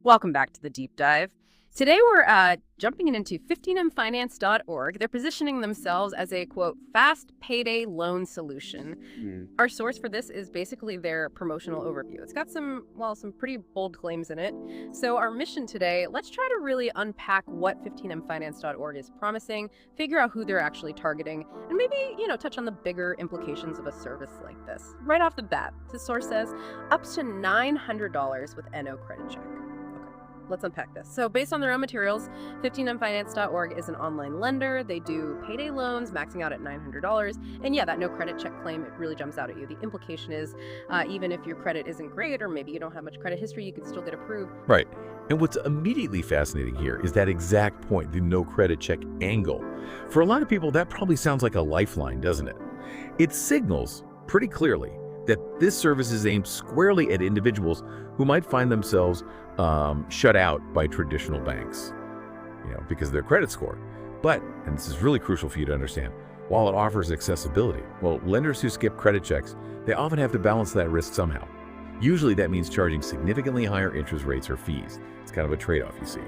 Welcome back to the deep dive. Today we're jumping into 15mfinance.org. They're positioning themselves as a, quote, fast payday loan solution. Our source for this is basically their promotional overview. It's got some pretty bold claims in it. So our mission today, let's try to really unpack what 15mfinance.org is promising, figure out who they're actually targeting, and maybe, touch on the bigger implications of a service like this. Right off the bat, the source says up to $900 with NO credit check. Let's unpack this. So based on their own materials, 15mfinance.org is an online lender. They do payday loans, maxing out at $900. And yeah, that no credit check claim, it really jumps out at you. The implication is even if your credit isn't great or maybe you don't have much credit history, you can still get approved. Right. And what's immediately fascinating here is that exact point, the no credit check angle. For a lot of people, that probably sounds like a lifeline, doesn't it? It signals pretty clearly that this service is aimed squarely at individuals who might find themselves shut out by traditional banks, because of their credit score. But, and this is really crucial for you to understand, while it offers accessibility, well, lenders who skip credit checks, they often have to balance that risk somehow. Usually that means charging significantly higher interest rates or fees. It's kind of a trade-off, you see,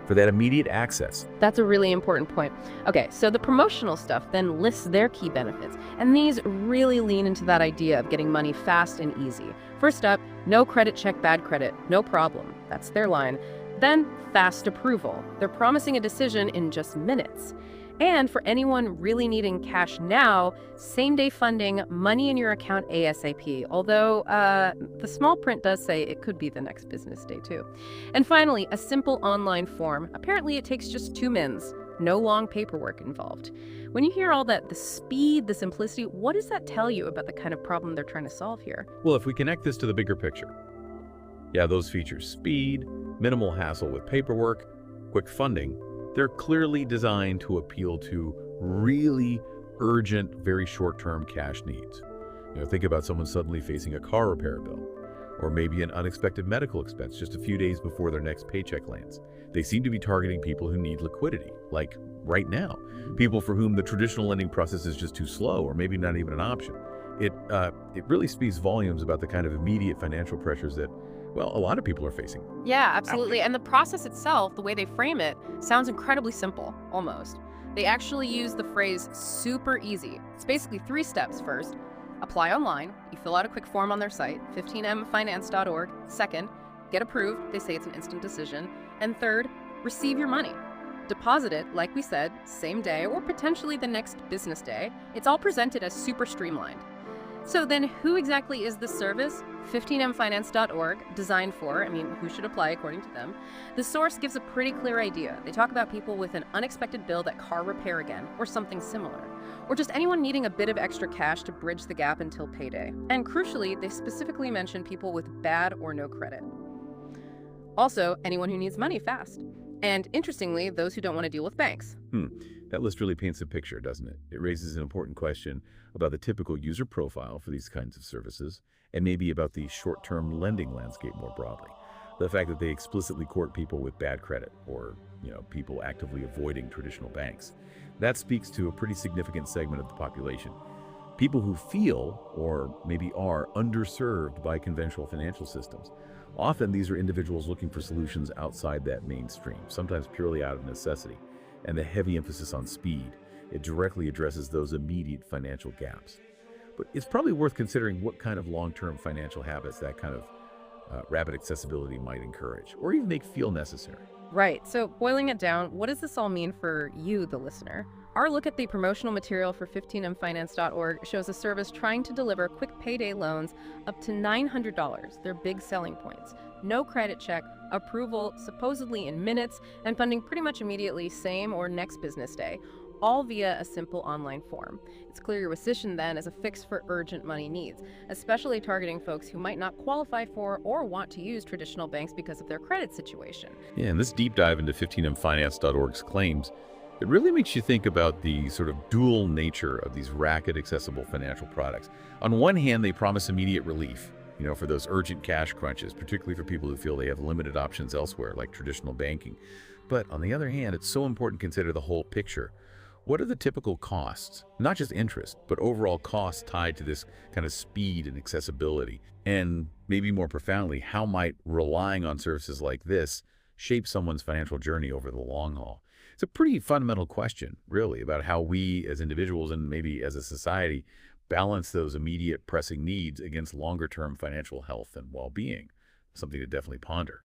for that immediate access. That's a really important point. Okay, so the promotional stuff then lists their key benefits, and these really lean into that idea of getting money fast and easy. First up, no credit check, bad credit, no problem. That's their line. Then, fast approval. They're promising a decision in just minutes. And for anyone really needing cash now, same-day funding, money in your account ASAP, although the small print does say it could be the next business day too. And finally, a simple online form. Apparently it takes just 2 minutes, no long paperwork involved. When you hear all that, the speed, the simplicity, what does that tell you about the kind of problem they're trying to solve here? Well, if we connect this to the bigger picture, those features, speed, minimal hassle with paperwork, quick funding, they're clearly designed to appeal to really urgent, very short-term cash needs. Think about someone suddenly facing a car repair bill, or maybe an unexpected medical expense just a few days before their next paycheck lands. They seem to be targeting people who need liquidity, like right now. People for whom the traditional lending process is just too slow, or maybe not even an option. It really speaks volumes about the kind of immediate financial pressures that, a lot of people are facing. Yeah, absolutely. And the process itself, the way they frame it, sounds incredibly simple, almost. They actually use the phrase super easy. It's basically 3 steps. First, apply online. You fill out a quick form on their site, 15mfinance.org. Second, get approved. They say it's an instant decision. And third, receive your money. Deposit it, like we said, same day or potentially the next business day. It's all presented as super streamlined. So then who exactly is this service? 15mfinance.org, designed for, who should apply according to them? The source gives a pretty clear idea. They talk about people with an unexpected bill that car repair again, or something similar, or just anyone needing a bit of extra cash to bridge the gap until payday. And crucially, they specifically mention people with bad or no credit. Also, anyone who needs money fast. And interestingly, those who don't want to deal with banks. That list really paints a picture, doesn't it? It raises an important question about the typical user profile for these kinds of services, and maybe about the short-term lending landscape more broadly. The fact that they explicitly court people with bad credit, or people actively avoiding traditional banks. That speaks to a pretty significant segment of the population. People who feel, or maybe are, underserved by conventional financial systems. Often these are individuals looking for solutions outside that mainstream, sometimes purely out of necessity. And the heavy emphasis on speed, it directly addresses those immediate financial gaps. But it's probably worth considering what kind of long-term financial habits that kind of rapid accessibility might encourage, or even make feel necessary. Right. So boiling it down, what does this all mean for you, the listener? Our look at the promotional material for 15mfinance.org shows a service trying to deliver quick payday loans up to $900. They're big selling points. No credit check, approval supposedly in minutes, and funding pretty much immediately, same or next business day, all via a simple online form. It's clear your position then as a fix for urgent money needs, especially targeting folks who might not qualify for or want to use traditional banks because of their credit situation. Yeah, and this deep dive into 15mfinance.org's claims, it really makes you think about the sort of dual nature of these rapid, accessible financial products. On one hand, they promise immediate relief, for those urgent cash crunches, particularly for people who feel they have limited options elsewhere, like traditional banking. But on the other hand, it's so important to consider the whole picture. What are the typical costs? Not just interest, but overall costs tied to this kind of speed and accessibility. And maybe more profoundly, how might relying on services like this shape someone's financial journey over the long haul? It's a pretty fundamental question, really, about how we as individuals and maybe as a society balance those immediate pressing needs against longer-term financial health and well-being. Something to definitely ponder.